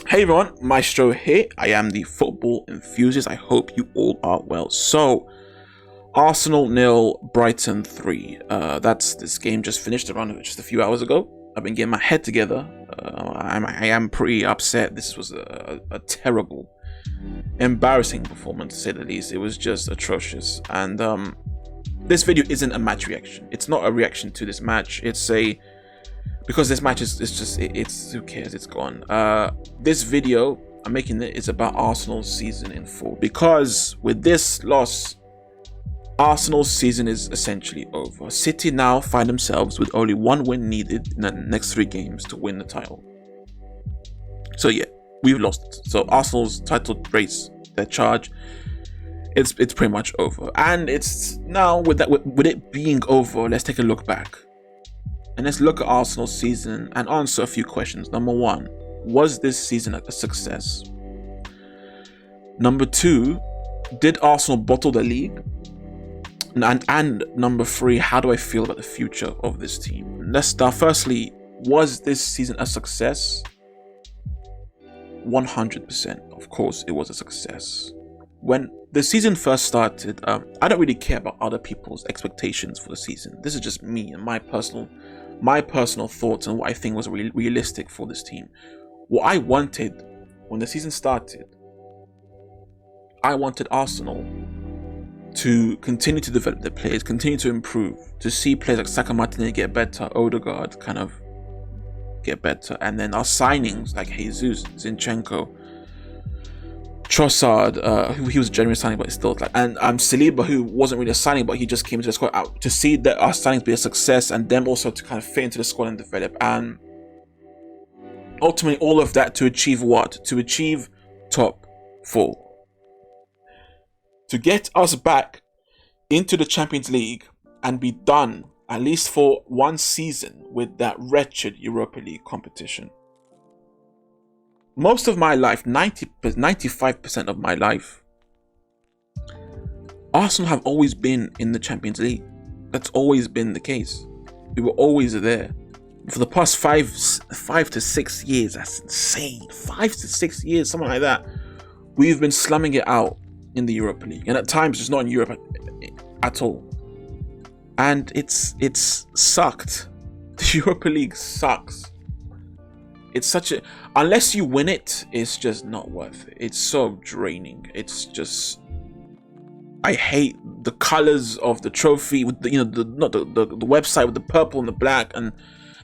Hey everyone, Maestro here. I am the football enthusiast. I hope you all are well. So, Arsenal nil, Brighton 3. This game just finished around just a few hours ago. I've been getting my head together. I am pretty upset. This was a terrible, embarrassing performance to say the least. It was just atrocious. And this video isn't a match reaction. It's not a reaction to this match. Because this match it's who cares, it's gone. This video I'm making is about Arsenal's season in full, because with this loss, Arsenal's season is essentially over. City now find themselves with only one win needed in the next 3 games to win the title. So yeah, we've lost. So Arsenal's title race, their charge, it's pretty much over. And it's now with it being over, let's take a look back. And let's look at Arsenal's season and answer a few questions. Number 1, was this season a success? Number 2, did Arsenal bottle the league? And number 3, how do I feel about the future of this team? Let's start. Firstly, was this season a success? 100%. Of course, it was a success. When the season first started, I don't really care about other people's expectations for the season. This is just me and my personal thoughts and what I think was realistic for this team. What I wanted when the season started, I wanted Arsenal to continue to develop their players, continue to improve, to see players like Saka, Martinelli get better, Odegaard kind of get better, and then our signings like Jesus, Zinchenko, Trossard, who he was a genuine signing, but still and Saliba, who wasn't really a signing, but he just came into the squad out to see that our signings be a success, and them also to kind of fit into the squad and develop, and ultimately all of that to achieve what? To achieve top 4, to get us back into the Champions League and be done at least for one season with that wretched Europa League competition. Most of my life, 95% of my life, Arsenal have always been in the Champions League. That's always been the case. We were always there. For the past 5 to 6 years, that's insane. 5 to 6 years, something like that. We've been slumming it out in the Europa League. And at times, it's not in Europe at all. And it's sucked. The Europa League sucks. It's unless you win it, it's just not worth it. It's so draining. It's just, I hate the colors of the trophy with the website with the purple and the black, and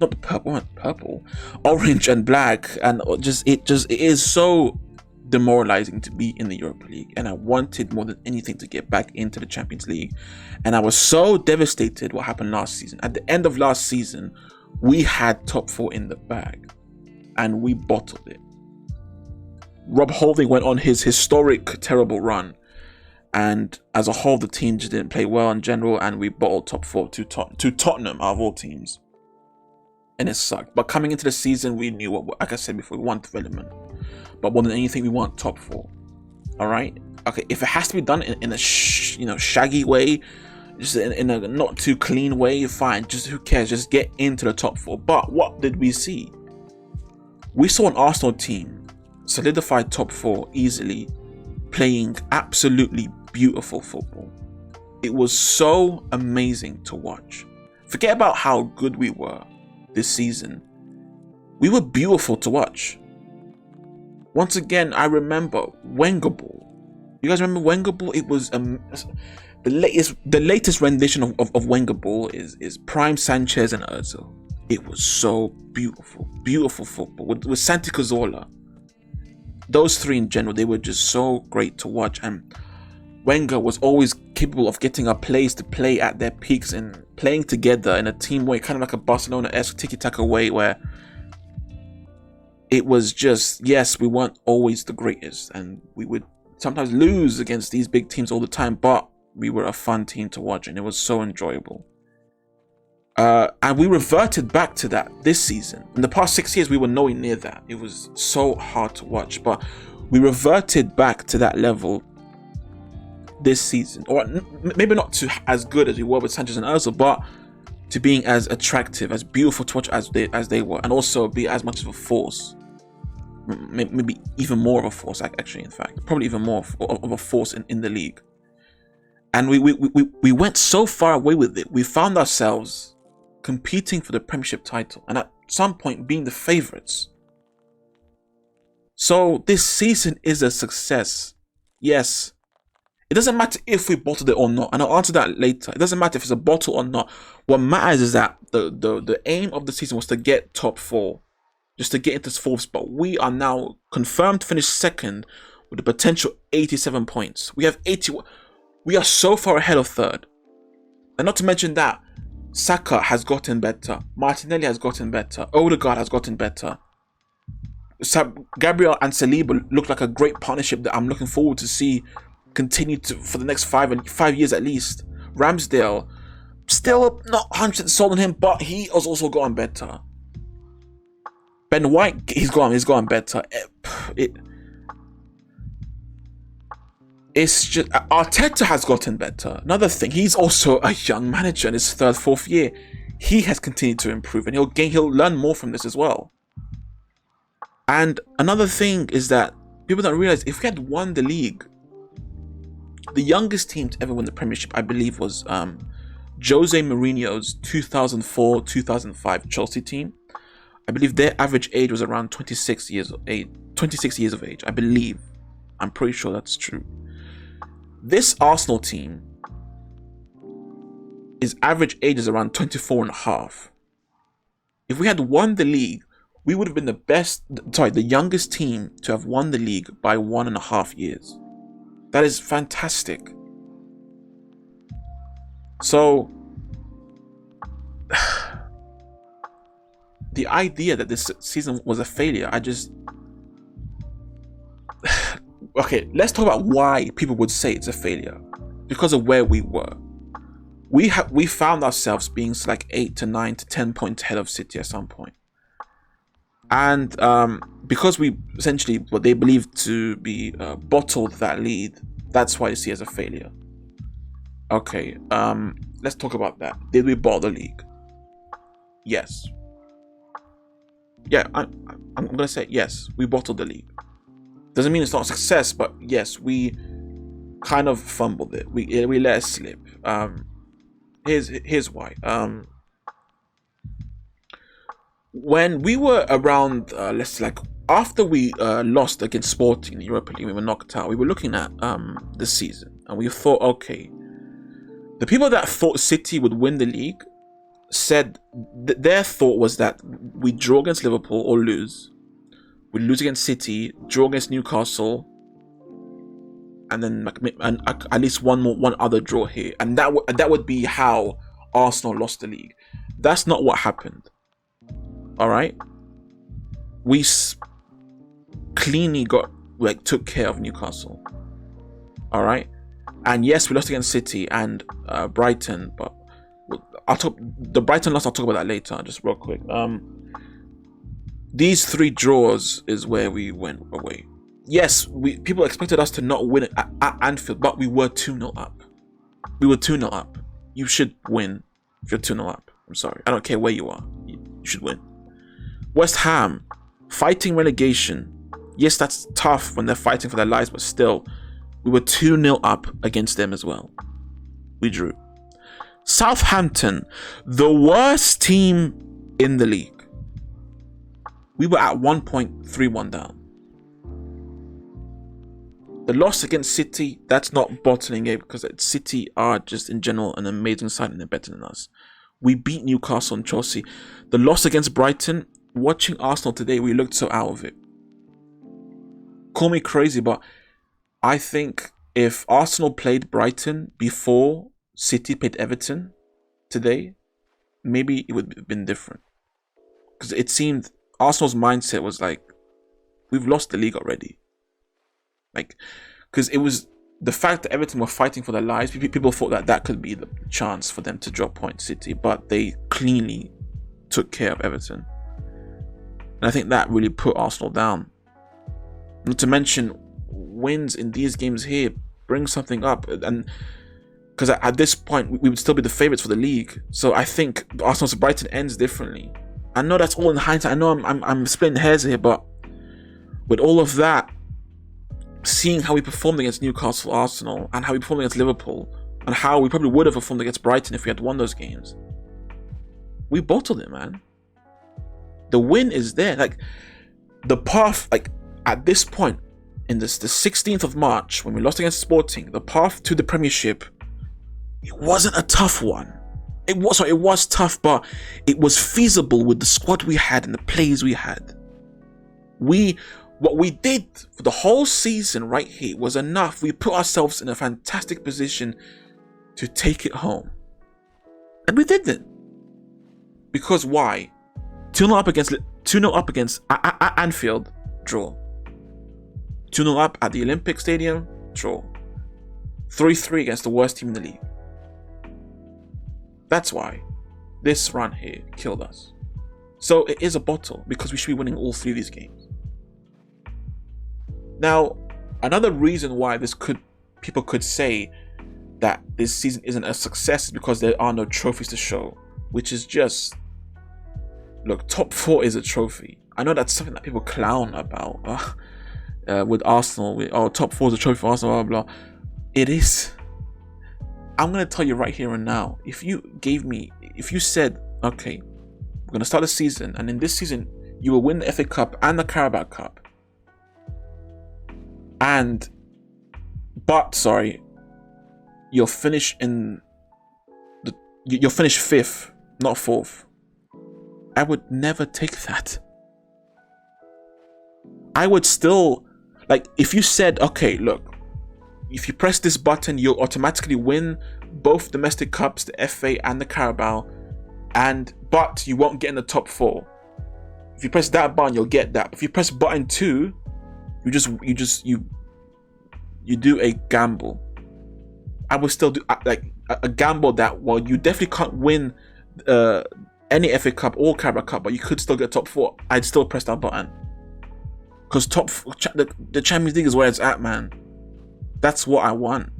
not the purple, orange and black, and it is so demoralizing to be in the Europa League. And I wanted more than anything to get back into the Champions League, and I was so devastated what happened last season. At the end of last season, we had top 4 in the bag, and we bottled it. Rob Holding went on his historic terrible run, and as a whole the team just didn't play well in general, and we bottled top 4 to Tottenham out of all teams, and it sucked. But coming into the season, we knew like I said before, we want development, but more than anything we want top 4. All right, okay, if it has to be done in a shaggy way, just in a not too clean way, fine, just who cares, just get into the top 4. But what did we see? We saw an Arsenal team solidify top 4 easily, playing absolutely beautiful football. It was so amazing to watch. Forget about how good we were this season. We were beautiful to watch. Once again, I remember Wenger Ball. You guys remember Wenger Ball? It was the latest rendition of Wenger Ball is Prime Sanchez and Ozil. It was so beautiful football with Santi Cazorla. Those 3 in general, they were just so great to watch, and Wenger was always capable of getting our players to play at their peaks and playing together in a team way, kind of like a Barcelona-esque tiki-taka way, where it was just, yes, we weren't always the greatest, and we would sometimes lose against these big teams all the time, but we were a fun team to watch, and it was so enjoyable. And we reverted back to that this season. In the past 6 years, we were nowhere near that. It was so hard to watch, but we reverted back to that level this season. Or maybe not to as good as we were with Sanchez and Ozil, but to being as attractive, as beautiful to watch as they were, and also be as much of a force. maybe even more of a force. Actually, in fact, probably even more of a force in the league. And we went so far away with it. We found ourselves competing for the Premiership title, and at some point being the favourites. So this season is a success. Yes. It doesn't matter if we bottled it or not, and I'll answer that later. It doesn't matter if it's a bottle or not. What matters is that the aim of the season was to get top 4, just to get into this 4th spot. We are now confirmed to finish 2nd with a potential 87 points. We have 81. We are so far ahead of 3rd, and not to mention that Saka has gotten better, Martinelli has gotten better, Odegaard has gotten better. Gabriel and Saliba look like a great partnership that I'm looking forward to see continue to for the next 5 years at least. Ramsdale, still not 100% sold on him, but he has also gotten better. Ben White, he's gone better. It's just Arteta has gotten better. Another thing, he's also a young manager in his 3rd, 4th year. He has continued to improve, and he'll learn more from this as well. And another thing is that people don't realize, if we had won the league, the youngest team to ever win the Premiership, I believe, was Jose Mourinho's 2004-2005 Chelsea team. I believe their average age was around 26 years of age. I believe. I'm pretty sure that's true. This Arsenal team, his average age is around 24 and a half. If we had won the league, we would have been the youngest team to have won the league by 1.5 years. That is fantastic. So, the idea that this season was a failure, okay, let's talk about why people would say it's a failure. Because of where we were. We found ourselves being like 8 to 9 to 10 points ahead of City at some point. And because we essentially what they believed to be bottled that lead, that's why you see it as a failure. Okay, let's talk about that. Did we bottle the league? Yes. Yeah, I'm gonna say yes. We bottled the league. Doesn't mean it's not a success, but yes, we kind of fumbled it. We let it slip. Here's why. When we were around, after we lost against Sporting in the Europa League, we were knocked out. We were looking at this season, and we thought, okay, the people that thought City would win the league said their thought was that we draw against Liverpool or lose, we lose against City, draw against Newcastle, and then at least one other draw here, and that would be how Arsenal lost the league. That's not what happened. All right, we cleanly took care of Newcastle. All right, and yes, we lost against City and Brighton, but the Brighton loss. I'll talk about that later, just real quick. These 3 draws is where we went away. Yes, people expected us to not win at Anfield, but we were 2-0 up. We were 2-0 up. You should win if you're 2-0 up. I'm sorry, I don't care where you are. You should win. West Ham, fighting relegation. Yes, that's tough when they're fighting for their lives, but still, we were 2-0 up against them as well. We drew. Southampton, the worst team in the league. We were at 1.31 down. The loss against City, that's not bottling it, because City are just in general an amazing side and they're better than us. We beat Newcastle and Chelsea. The loss against Brighton, watching Arsenal today, we looked so out of it. Call me crazy, but I think if Arsenal played Brighton before City played Everton today, maybe it would have been different. Because it seemed Arsenal's mindset was like, we've lost the league already. Because it was the fact that Everton were fighting for their lives. People thought that could be the chance for them to drop point City, but they cleanly took care of Everton. And I think that really put Arsenal down. Not to mention, wins in these games here bring something up, and because at this point we would still be the favourites for the league. So I think Arsenal's Brighton ends differently. I know that's all in hindsight. I know I'm splitting hairs here, but with all of that, seeing how we performed against Newcastle, Arsenal, and how we performed against Liverpool, and how we probably would have performed against Brighton if we had won those games, we bottled it, man. The win is there. Like, the path, like, at this point, in this, the 16th of March, when we lost against Sporting, the path to the Premiership, it wasn't a tough one. It was tough, but it was feasible with the squad we had and the players we had. What we did for the whole season right here was enough. We put ourselves in a fantastic position to take it home. And we did it. Because why? 2-0 up against Anfield, draw. 2-0 up at the Olympic Stadium, draw. 3-3 against the worst team in the league. That's why this run here killed us. So it is a bottle, because we should be winning all 3 of these games. Now, another reason why people could say that this season isn't a success is because there are no trophies to show, which is just, look, top 4 is a trophy. I know that's something that people clown about with Arsenal. Top 4 is a trophy for Arsenal, blah, blah. It is. I'm going to tell you right here and now, if you said, okay, we're going to start the season, and in this season, you will win the FA Cup and the Carabao Cup, you'll finish 5th, not 4th. I would never take that. I would still, like, if you said, okay, look, if you press this button, you'll automatically win both domestic cups, the FA and the Carabao, but you won't get in the top 4. If you press that button, you'll get that. If you press button 2, you do a gamble. I would still do like a gamble that, well, you definitely can't win any FA Cup or Carabao Cup, but you could still get top 4. I'd still press that button, because the Champions League is where it's at, man. That's what I want.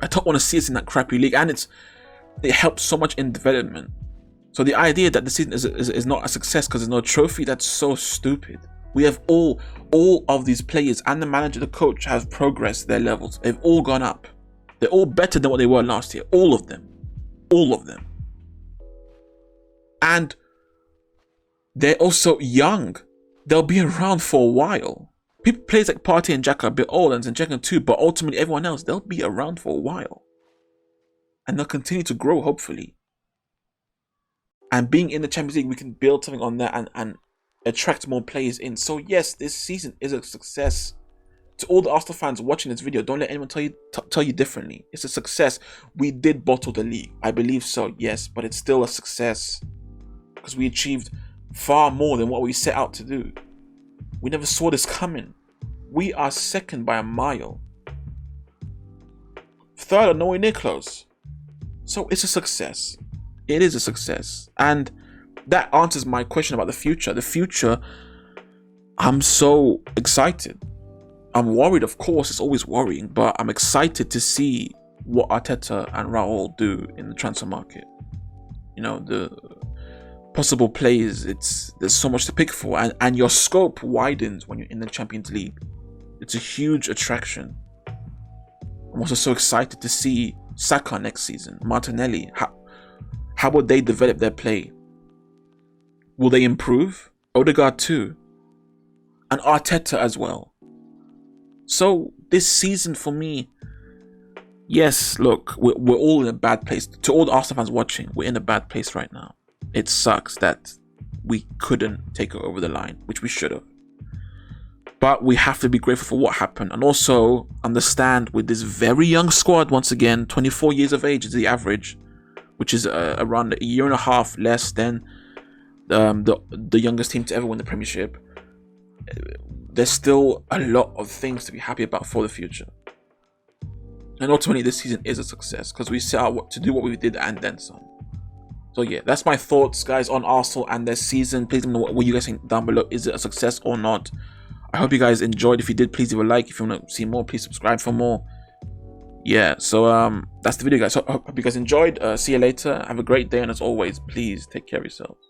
I don't want to see us in that crappy league, and it helps so much in development. So the idea that the season is not a success because there's no trophy, that's so stupid. We have all of these players and the manager, the coach, have progressed their levels. They've all gone up. They're all better than what they were last year. All of them. And they're also young. They'll be around for a while. Players like Partey and Xhaka are a bit old, and Zinchenko too, but ultimately everyone else, they'll be around for a while. And they'll continue to grow, hopefully. And being in the Champions League, we can build something on that and attract more players in. So yes, this season is a success. To all the Arsenal fans watching this video, don't let anyone tell you differently. It's a success. We did bottle the league. I believe so, yes, but it's still a success. Because we achieved far more than what we set out to do. We never saw this coming. We are second by a mile. Third are nowhere near close. So it's a success. It is a success. And that answers my question about the future. The future, I'm so excited. I'm worried, of course, it's always worrying, but I'm excited to see what Arteta and Raul do in the transfer market. You know, the possible players, there's so much to pick for, and your scope widens when you're in the Champions League. It's a huge attraction. I'm also so excited to see Saka next season, Martinelli. How will they develop their play? Will they improve? Odegaard too. And Arteta as well. So this season for me, yes, look, we're all in a bad place. To all the Arsenal fans watching, we're in a bad place right now. It sucks that we couldn't take it over the line, which we should have. But we have to be grateful for what happened, and also understand with this very young squad, once again, 24 years of age is the average, which is around a year and a half less than the youngest team to ever win the Premiership. There's still a lot of things to be happy about for the future. And ultimately, this season is a success because we set out to do what we did and then some. So yeah, that's my thoughts, guys, on Arsenal and their season. Please let me know what you guys think down below. Is it a success or not? I hope you guys enjoyed. If you did, please leave a like. If you want to see more, please subscribe for more. Yeah, so that's the video, guys. So I hope you guys enjoyed. See you later. Have a great day, and as always, please take care of yourselves.